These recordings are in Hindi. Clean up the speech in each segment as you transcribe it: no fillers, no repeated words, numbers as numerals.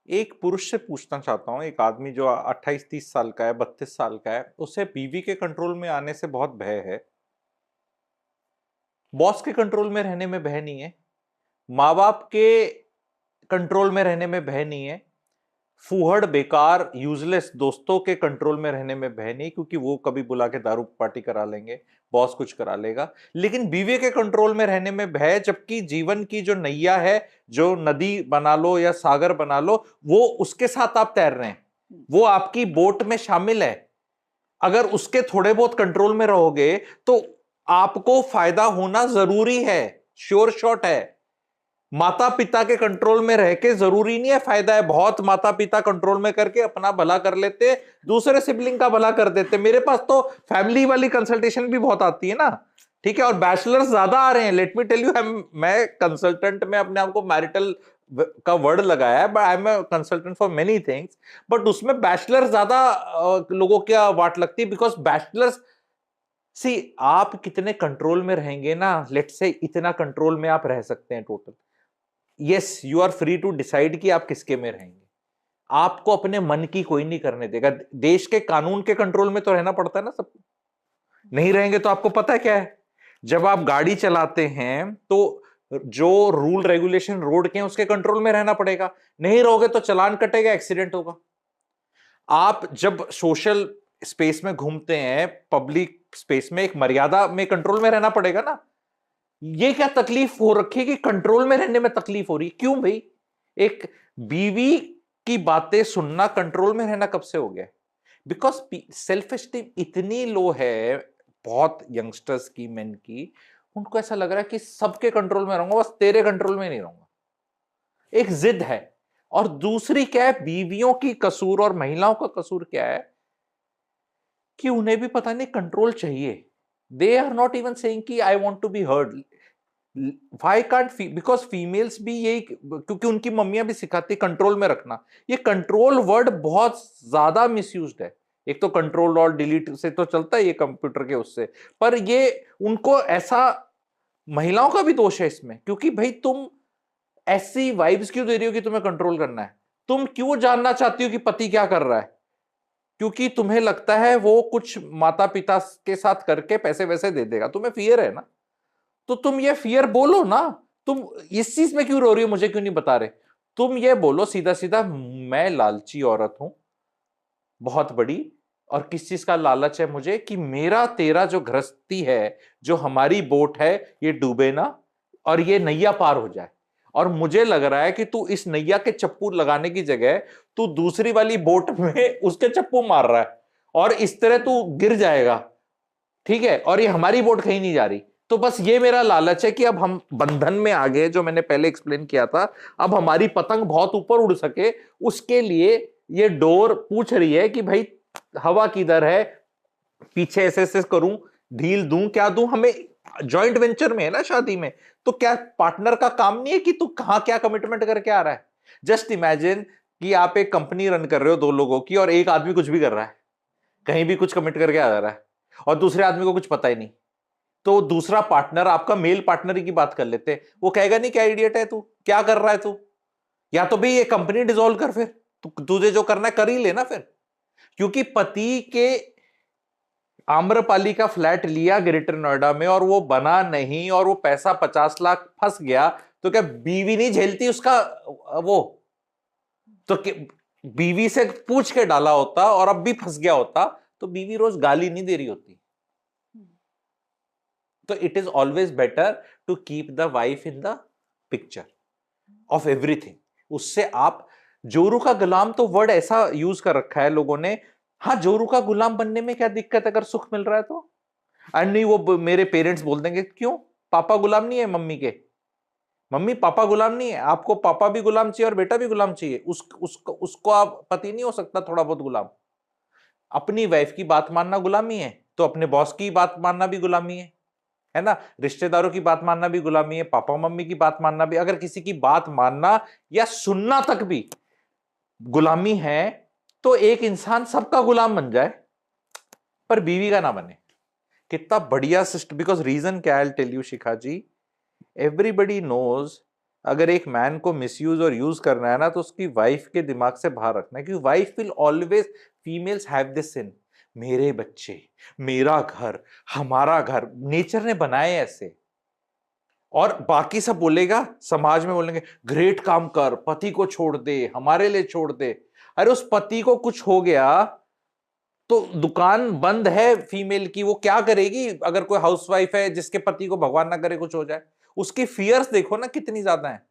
एक पुरुष से पूछना चाहता हूँ, एक आदमी जो 28-30 साल का है, 32 साल का है, उसे बीवी के कंट्रोल में आने से बहुत भय है। बॉस के कंट्रोल में रहने में भय नहीं है, माँ बाप के कंट्रोल में रहने में भय नहीं है, फूहड़ बेकार यूजलेस दोस्तों के कंट्रोल में रहने में भय नहीं, क्योंकि वो कभी बुला के दारू पार्टी करा लेंगे, बॉस कुछ करा लेगा। लेकिन बीवी के कंट्रोल में रहने में भय, जबकि जीवन की जो नैया है, जो नदी बना लो या सागर बना लो, वो उसके साथ आप तैर रहे हैं, वो आपकी बोट में शामिल है। अगर उसके थोड़े बहुत कंट्रोल में रहोगे तो आपको फायदा होना जरूरी है, श्योर शॉट है। माता पिता के कंट्रोल में रह के जरूरी नहीं है फायदा है। बहुत माता पिता कंट्रोल में करके अपना भला कर लेते, दूसरे सिबलिंग का भला कर देते। मेरे पास तो फैमिली वाली कंसल्टेशन भी बहुत आती है ना, ठीक है, और बैचलर्स ज्यादा आ रहे हैं। लेट मी टेल यू, मैं कंसल्टेंट में अपने आप को मैरिटल का वर्ड लगाया है, but I am consultant for many things. But उसमें बैचलर ज्यादा लोगों क्या वाट लगती है, बिकॉज बैचलर्स सी, आप कितने कंट्रोल में रहेंगे ना, लेट से इतना कंट्रोल में आप रह सकते हैं total. Yes, you are free to decide कि आप किसके में रहेंगे। आपको अपने मन की कोई नहीं करने देगा। देश के कानून के कंट्रोल में तो रहना पड़ता है ना सब। नहीं रहेंगे तो आपको पता है क्या है, जब आप गाड़ी चलाते हैं तो जो रूल रेगुलेशन रोड के हैं उसके कंट्रोल में रहना पड़ेगा। नहीं रहोगे तो चालान कटेगा, एक्सीडेंट होगा। आप जब सोशल स्पेस में घूमते हैं, पब्लिक स्पेस में, एक मर्यादा में कंट्रोल में रहना पड़ेगा ना। ये क्या तकलीफ हो रखी है कि कंट्रोल में रहने में तकलीफ हो रही है? क्यों भाई? एक बीवी की बातें सुनना कंट्रोल में रहना कब से हो गया? बिकॉज सेल्फ एस्टीम इतनी लो है बहुत यंगस्टर्स की, मेन की, उनको ऐसा लग रहा है कि सबके कंट्रोल में रहूंगा, बस तेरे कंट्रोल में नहीं रहूंगा। एक जिद है। और दूसरी क्या है, बीवियों की कसूर और महिलाओं का कसूर क्या है कि उन्हें भी पता नहीं कंट्रोल चाहिए। They are not even saying कि I want to be heard. Why can't because females भी यही, क्योंकि उनकी मम्मियां भी सिखाती कंट्रोल में रखना। ये कंट्रोल वर्ड बहुत ज्यादा मिसयूज्ड है। एक तो कंट्रोल और डिलीट से तो चलता है ये कंप्यूटर के उससे, पर ये उनको ऐसा, महिलाओं का भी दोष है इसमें, क्योंकि भाई तुम ऐसी वाइब्स क्यों दे रही हो कि तुम्हें कंट्रोल करना है? तुम क्यों जानना चाहती हो कि पति क्या कर रहा है? क्योंकि तुम्हें लगता है वो कुछ माता पिता के साथ करके पैसे वैसे दे देगा, तुम्हें फियर है ना। तो तुम ये फियर बोलो ना। तुम इस चीज में क्यों रो रही हो, मुझे क्यों नहीं बता रहे? तुम ये बोलो सीधा सीधा, मैं लालची औरत हूं बहुत बड़ी, और किस चीज का लालच है मुझे कि मेरा तेरा जो गृहस्थी है, जो हमारी बोट है, ये डूबे ना और ये नैया पार हो जाए। और मुझे लग रहा है कि तू इस नैया के चप्पू लगाने की जगह तू दूसरी वाली बोट में उसके चप्पू मार रहा है, और इस तरह तू गिर जाएगा, ठीक है, और ये हमारी बोट कहीं नहीं जा रही। तो बस ये मेरा लालच है कि अब हम बंधन में आ गए, जो मैंने पहले एक्सप्लेन किया था। अब हमारी पतंग बहुत ऊपर उड़ सके, उसके लिए ये डोर पूछ रही है कि भाई हवा किधर है, पीछे ऐसे ऐसे करूं, ढील दूं, क्या दूं हमें? जॉइंट वेंचर में है ना शादी में, तो क्या पार्टनर का काम नहीं है कि तू कहां क्या कमिटमेंट करके आ रहा है? जस्ट इमेजिन कि आप एक कंपनी रन कर रहे हो दो लोगों की, और एक आदमी कुछ भी कर रहा है, कहीं भी कुछ कमिट करके आ रहा है, और दूसरे आदमी को कुछ पता ही नहीं। तो दूसरा पार्टनर, आपका मेल पार्टनर की बात कर लेते हैं, वो कहेगा नहीं क्या इडियट है तू, क्या कर रहा है तू, या तो भाई ये कंपनी डिसॉल्व कर, फिर तुझे जो करना है कर ही लेना फिर। क्योंकि पति के आम्रपाली का फ्लैट लिया ग्रेटर नोएडा में और वो बना नहीं, और वो पैसा 50 लाख फंस गया, तो क्या बीवी नहीं झेलती उसका वो? तो बीवी से पूछ के डाला होता और अब भी फंस गया होता, तो बीवी रोज गाली नहीं दे रही होती। तो it is always better to keep the wife in the picture of everything. उससे आप, जोरू का गुलाम तो वर्ड ऐसा यूज कर रखा है लोगों ने। हाँ, जोरू का गुलाम बनने में क्या दिक्कत है अगर सुख मिल रहा है तो? एंड नहीं, वो मेरे पेरेंट्स बोल देंगे क्यों, पापा गुलाम नहीं है मम्मी के? मम्मी पापा गुलाम नहीं है, आपको पापा भी गुलाम चाहिए और बेटा भी गुलाम चाहिए। उसको आप पति नहीं हो सकता थोड़ा बहुत गुलाम? अपनी वाइफ की बात मानना गुलामी है, तो अपने बॉस की बात मानना भी गुलामी है ना? रिश्तेदारों की बात मानना भी गुलामी है, पापा मम्मी की बात मानना भी, अगर किसी की बात मानना या सुनना तक भी गुलामी है, तो एक इंसान सबका गुलाम बन जाए पर बीवी का ना बने। कितना बढ़िया सिस्टम। बिकॉज रीजन क्या है, tell you Shikha ji, everybody knows अगर एक मैन को मिसयूज और यूज करना है ना, तो उसकी वाइफ के दिमाग से बाहर रखना है, क्योंकि wife will always, females have this sin, मेरे बच्चे, मेरा घर, हमारा घर, नेचर ने बनाए ऐसे। और बाकी सब बोलेगा, समाज में बोलेंगे ग्रेट काम कर, पति को छोड़ दे, हमारे लिए छोड़ दे। अरे उस पति को कुछ हो गया तो दुकान बंद है फीमेल की, वो क्या करेगी? अगर कोई हाउसवाइफ है जिसके पति को भगवान ना करे कुछ हो जाए, उसकी फियर्स देखो ना कितनी ज्यादा है।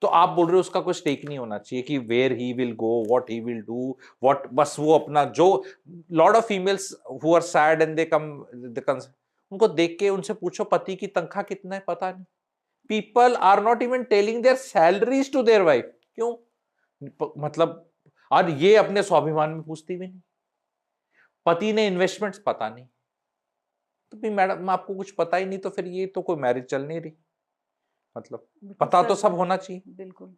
तो आप बोल रहे हो उसका कुछ टेक नहीं होना चाहिए कि where he will go, what he will do, what, बस वो अपना जो, lot of females who are sad and they come, उनको देख के उनसे पूछो पति की तनख्वाह कितना है, पता नहीं। People are not even telling their salaries to their wife. क्यों? मतलब, और ये अपने स्वाभिमान में पूछती भी नहीं। पति ने इन्वेस्टमेंट्स, पता नहीं। तो भी मैडम आपको कुछ पता ही नहीं, तो फिर ये तो कोई मैरिज चल नहीं रही। मतलब पता तो सब होना चाहिए। बिल्कुल।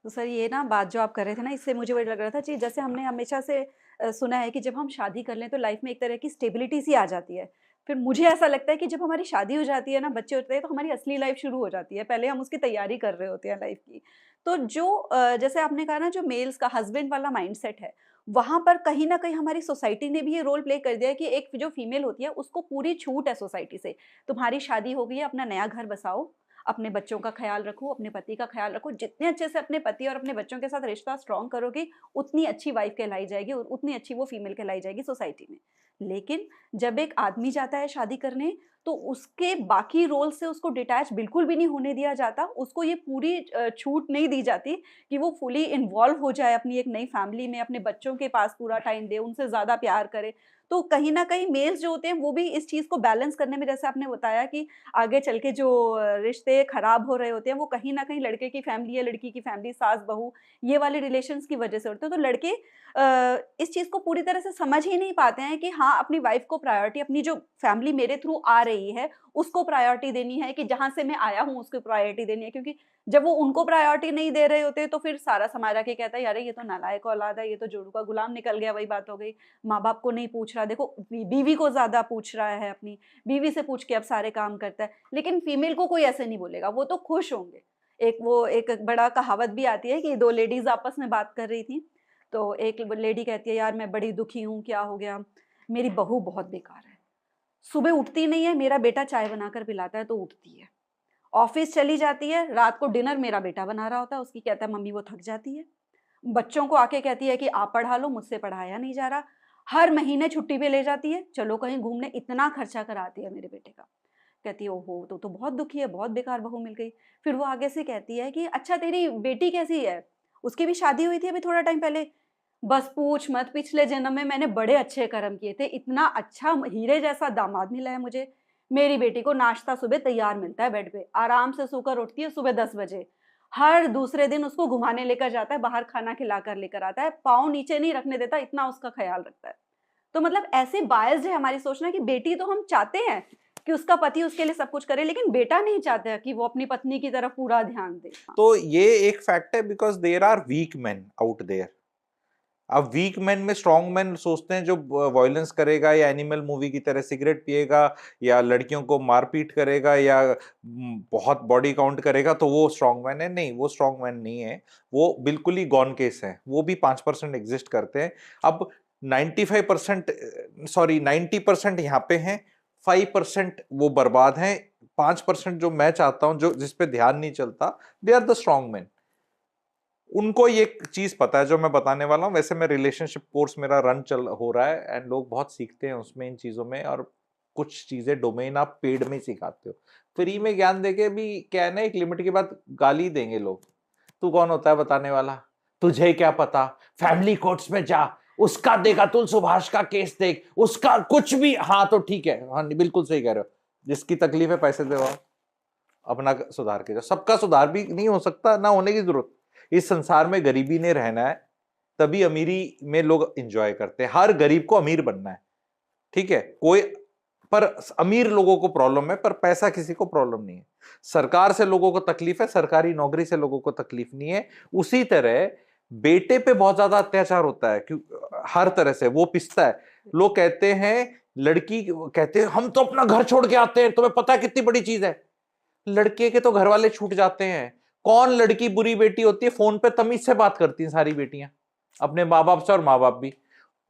तो सर ये ना बात जो आप कर रहे थे ना, इससे मुझे वही लग रहा था कि जैसे हमने हमेशा से सुना है कि जब हम शादी कर लें तो लाइफ में एक तरह की स्टेबिलिटी सी आ जाती है। फिर मुझे ऐसा लगता है कि जब हमारी शादी हो जाती है ना, बच्चे होते हैं, तो हमारी असली लाइफ शुरू हो जाती है। पहले हम उसकी तैयारी कर रहे होते हैं लाइफ की। तो जो जैसे आपने कहा ना, जो मेल्स का हस्बैंड वाला माइंडसेट है, वहाँ पर कहीं न कहीं हमारी सोसाइटी ने भी ये रोल प्ले कर दिया है कि एक जो फीमेल होती है उसको पूरी छूट है सोसाइटी से। तुम्हारी शादी हो गई है, अपना नया घर बसाओ, अपने बच्चों का ख़्याल रखो, अपने पति का ख़्याल रखो। जितने अच्छे से अपने पति और अपने बच्चों के साथ रिश्ता स्ट्रॉन्ग करोगी, उतनी अच्छी वाइफ़ कहलाई जाएगी और उतनी अच्छी वो फीमेल कहलाई जाएगी सोसाइटी में। लेकिन जब एक आदमी जाता है शादी करने, तो उसके बाकी रोल से उसको डिटैच बिल्कुल भी नहीं होने दिया जाता। उसको ये पूरी छूट नहीं दी जाती कि वो फुली इन्वॉल्व हो जाए अपनी एक नई फैमिली में, अपने बच्चों के पास पूरा टाइम दे, उनसे ज़्यादा प्यार करे। तो कहीं न कहीं मेल्स जो होते हैं, वो भी इस चीज़ को बैलेंस करने में, जैसे आपने बताया कि आगे चल के जो रिश्ते खराब हो रहे होते हैं, वो कहीं न कहीं लड़के की फैमिली या लड़की की फैमिली, सास-बहू, ये वाले रिलेशंस की वजह से होते हैं। तो लड़के इस चीज़ को पूरी तरह से समझ ही नहीं पाते हैं कि हाँ, अपनी वाइफ़ को प्रायोरिटी, अपनी जो फैमिली मेरे थ्रू आ रही है, उसको प्रायोरिटी देनी है, कि जहाँ से मैं आया हूँ, उसको प्रायोरिटी देनी है। क्योंकि जब वो उनको प्रायोरिटी नहीं दे रहे होते, तो फिर सारा समाज आके कहता है, "अरे! ये तो नालायक औलाद है, ये तो जोरू का गुलाम निकल गया।" वही बात हो गई, माँ-बाप को नहीं पूछ रहा। देखो, बीवी को ज़्यादा पूछ रहा है अपनी, बीवी से पूछ के अब सारे काम करता है। लेकिन फीमेल को कोई ऐसे नहीं बोलेगा, वो तो खुश होंगे। एक बड़ा कहावत भी आती है कि 2 लेडीज़ आपस में बात कर रही थी, तो एक लेडी कहती है, यार मैं बड़ी दुखी हूँ, क्या हो गया? मेरी बहू बहुत बेकार है। सुबह उठती नहीं है, मेरा बेटा चाय बनाकर पिलाता है तो उठती है। ऑफ़िस चली जाती है, रात को डिनर मेरा बेटा बना रहा होता है, उसकी कहता है मम्मी वो थक जाती है। बच्चों को आके कहती है कि आप पढ़ा लो, मुझसे पढ़ाया नहीं जा रहा। हर महीने छुट्टी पे ले जाती है, चलो कहीं घूमने, इतना खर्चा कराती है मेरे बेटे का। कहती है ओहो! तो बहुत दुखी है, बहुत बेकार बहू मिल गई। फिर वो आगे से कहती है कि अच्छा तेरी बेटी कैसी है? उसकी भी शादी हुई थी अभी थोड़ा टाइम पहले। बस पूछ मत, पिछले जन्म में मैंने बड़े अच्छे कर्म किए थे, इतना अच्छा हीरे जैसा दामाद मिला है मुझे। मेरी बेटी को नाश्ता सुबह तैयार मिलता है बेड पे, आराम से सोकर उठती है सुबह 10 बजे। हर दूसरे दिन उसको घुमाने लेकर जाता है, बाहर खाना खिलाकर लेकर आता है, पाँव नीचे नहीं रखने देता, इतना उसका ख़्याल रखता है। तो मतलब ऐसे बायस्ड है हमारी सोच ना, कि बेटी तो हम चाहते हैं कि उसका पति उसके लिए सब कुछ करे, लेकिन बेटा नहीं चाहता है कि वो अपनी पत्नी की तरफ पूरा ध्यान दे। हाँ। तो ये एक फैक्ट है, because there are weak men out there. अब वीक मैन में स्ट्रॉन्ग मैन सोचते हैं जो वायलेंस करेगा या एनिमल मूवी की तरह सिगरेट पिएगा या लड़कियों को मारपीट करेगा या बहुत बॉडी काउंट करेगा तो वो स्ट्रॉन्ग मैन है। नहीं, वो स्ट्रॉन्ग मैन नहीं है, वो बिल्कुल ही गॉन केस है। वो भी 5% एग्जिस्ट करते हैं। अब 95%, सॉरी 90% यहाँ पे हैं, 5% वो बर्बाद हैं। 5% जो मैं चाहता हूं, जो जिस पे ध्यान नहीं चलता, they are the strong man. उनको ये चीज पता है जो मैं बताने वाला हूँ। वैसे मैं रिलेशनशिप कोर्स मेरा रन चल हो रहा है एंड लोग बहुत सीखते हैं उसमें इन चीजों में, और कुछ चीजें डोमेन आप पेड में सिखाते हो। फ्री में ज्ञान देके भी क्या है ना, एक लिमिट के बाद गाली देंगे लोग। तू कौन होता है बताने वाला? तुझे क्या पता? फैमिली कोर्ट्स में जा, उसका देख, अतुल सुभाष का केस देख, उसका कुछ भी। हाँ तो ठीक है, हाँ बिल्कुल सही कह रहे हो। जिसकी तकलीफ है पैसे दो, अपना सुधार के जाओ। सबका सुधार भी नहीं हो सकता, ना होने की जरूरत। इस संसार में गरीबी ने रहना है, तभी अमीरी में लोग एंजॉय करते हैं। हर गरीब को अमीर बनना है, ठीक है? कोई पर अमीर लोगों को प्रॉब्लम है, पर पैसा किसी को प्रॉब्लम नहीं है। सरकार से लोगों को तकलीफ है, सरकारी नौकरी से लोगों को तकलीफ नहीं है। उसी तरह बेटे पे बहुत ज्यादा अत्याचार होता है, क्यों? हर तरह से वो पिसता है। लोग कहते हैं, लड़की कहते हैं हम तो अपना घर छोड़ के आते हैं, तुम्हें पता है कितनी बड़ी चीज है। लड़के के तो घर वाले छूट जाते हैं। कौन लड़की बुरी बेटी होती है? फोन पे तमीज से बात करती हैं सारी बेटियां अपने माँ बाप से, और माँ बाप भी।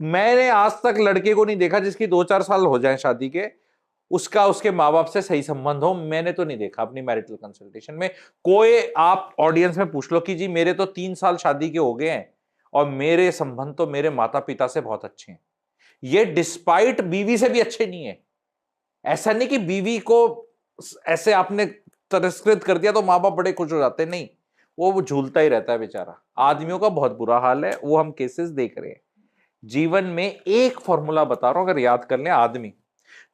मैंने आज तक लड़के को नहीं देखा जिसकी 2-4 साल हो जाए शादी के, उसका उसके माँ बाप से सही संबंध हो। मैंने तो नहीं देखा अपनी मैरिटल कंसल्टेशन में। कोई आप ऑडियंस में पूछ लो कि जी मेरे तो 3 साल शादी के हो गए हैं और मेरे संबंध तो मेरे माता पिता से बहुत अच्छे हैं। ये डिस्पाइट बीवी से भी अच्छे नहीं है। ऐसा नहीं कि बीवी को ऐसे आपने तिरस्कृत कर दिया तो माँ बाप बड़े खुश हो जाते, नहीं, वो झूलता ही रहता है बेचारा। आदमियों का बहुत बुरा हाल है, वो हम केसेस देख रहे हैं। जीवन में एक फॉर्मूला बता रहा हूं, अगर याद कर लें आदमी,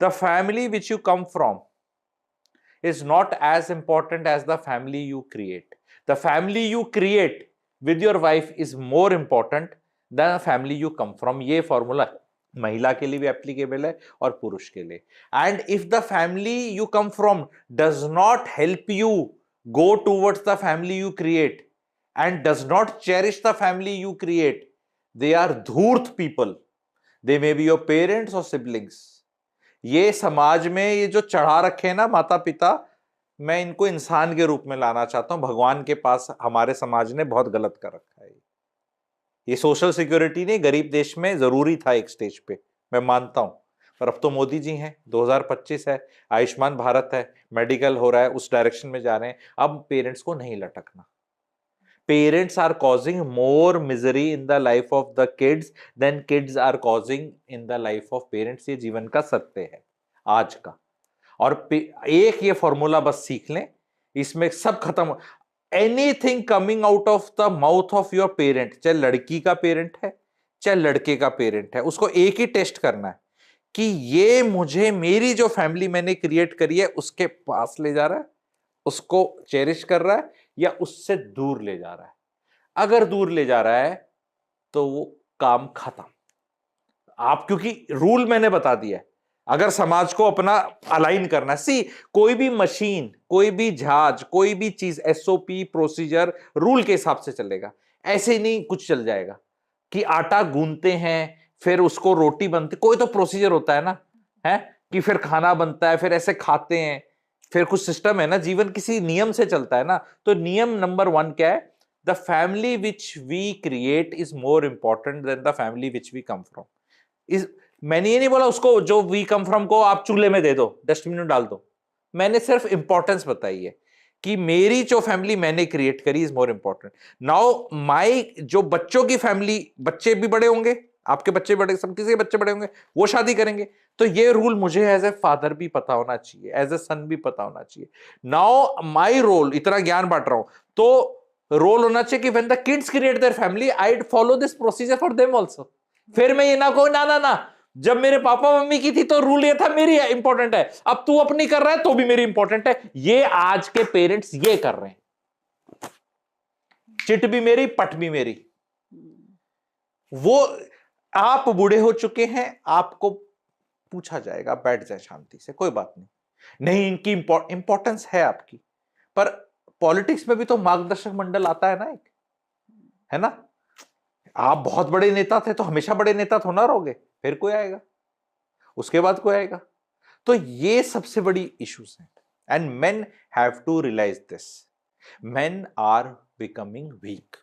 the family which you come from is not as important as the family you create. The family you create with your wife is more important than the family you come from. ये फॉर्मूला महिला के लिए भी एप्लीकेबल है और पुरुष के लिए। And if the family you come from does not help you go towards the family you create and does not cherish the family you create, they are धूर्त people. They may be your parents और सिबलिंग्स। ये समाज में ये जो चढ़ा रखे हैं ना माता पिता, मैं इनको इंसान के रूप में लाना चाहता हूं। भगवान के पास हमारे समाज ने बहुत गलत कर रखा है। ये सोशल सिक्योरिटी नहीं, गरीब देश में जरूरी था एक स्टेज पे, मैं मानता हूं, पर अब तो मोदी जी हैं, 2025 है, आयुष्मान भारत है, मेडिकल हो रहा है, उस डायरेक्शन में जा रहे हैं। अब पेरेंट्स को नहीं लटकना। Parents are causing more misery in the life of the kids than kids are causing in the life of parents। ये जीवन का सत्य है आज का। और एक ये फॉर्मूला बस सीख लें, इसमें सब खत्म। Anything coming out of the mouth of your parent, चाहे लड़की का पेरेंट है चाहे लड़के का पेरेंट है, उसको एक ही टेस्ट करना है कि ये मुझे मेरी जो फैमिली मैंने क्रिएट करी है उसके पास ले जा रहा है, उसको चेरिश कर रहा है, या उससे दूर ले जा रहा है। अगर दूर ले जा रहा है तो वो काम खत्म। आप, क्योंकि रूल मैंने बता दिया है, अगर समाज को अपना अलाइन करना, सी कोई भी मशीन, कोई भी जहाज, कोई भी चीज एसओपी प्रोसीजर रूल के हिसाब से चलेगा। ऐसे ही नहीं कुछ चल जाएगा कि आटा गूंथते हैं फिर उसको रोटी बनती, कोई तो प्रोसीजर होता है ना, है कि फिर खाना बनता है, फिर ऐसे खाते हैं, फिर कुछ सिस्टम है ना। जीवन किसी नियम से चलता है ना। तो नियम नंबर 1 क्या है? The family which we create is more important than the family which we come from. इस मैंने ये नहीं बोला उसको जो वी कम फ्रॉम को आप चूल्हे में दे दो, डस्टबिन में डाल दो। मैंने सिर्फ इंपॉर्टेंस बताई है कि मेरी जो फैमिली मैंने क्रिएट करी is more important. Now my जो बच्चों की फैमिली, बच्चे भी बड़े होंगे, आपके बच्चे बड़े, सब किसी के बच्चे बड़े होंगे, वो शादी करेंगे, तो ये रूल मुझे एज ए फादर भी पता होना चाहिए, एज ए सन भी पता होना चाहिए। नाउ माई रोल, इतना ज्ञान बांट रहा हूं तो रोल होना चाहिए कि when the kids create their family I follow this procedure for them also. फिर मैं ये ना कहूं ना ना ना, जब मेरे पापा मम्मी की थी तो रूल ये था मेरी इंपॉर्टेंट है, अब तू अपनी कर रहा है तो भी मेरी इंपॉर्टेंट है। ये आज के पेरेंट्स ये कर रहे हैं, चिट भी मेरी पट भी मेरी। वो आप बूढ़े हो चुके हैं, आपको पूछा जाएगा, बैठ जाए शांति से, कोई बात नहीं, नहीं इनकी इंपॉर्टेंस है आपकी। पर पॉलिटिक्स में भी तो मार्गदर्शक मंडल आता है ना एक, है ना। आप बहुत बड़े नेता थे तो हमेशा बड़े नेता थोड़ा रहोगे, फिर कोई आएगा, उसके बाद कोई आएगा। तो ये सबसे बड़ी इश्यूज हैं। And men have to realise this, men are becoming week.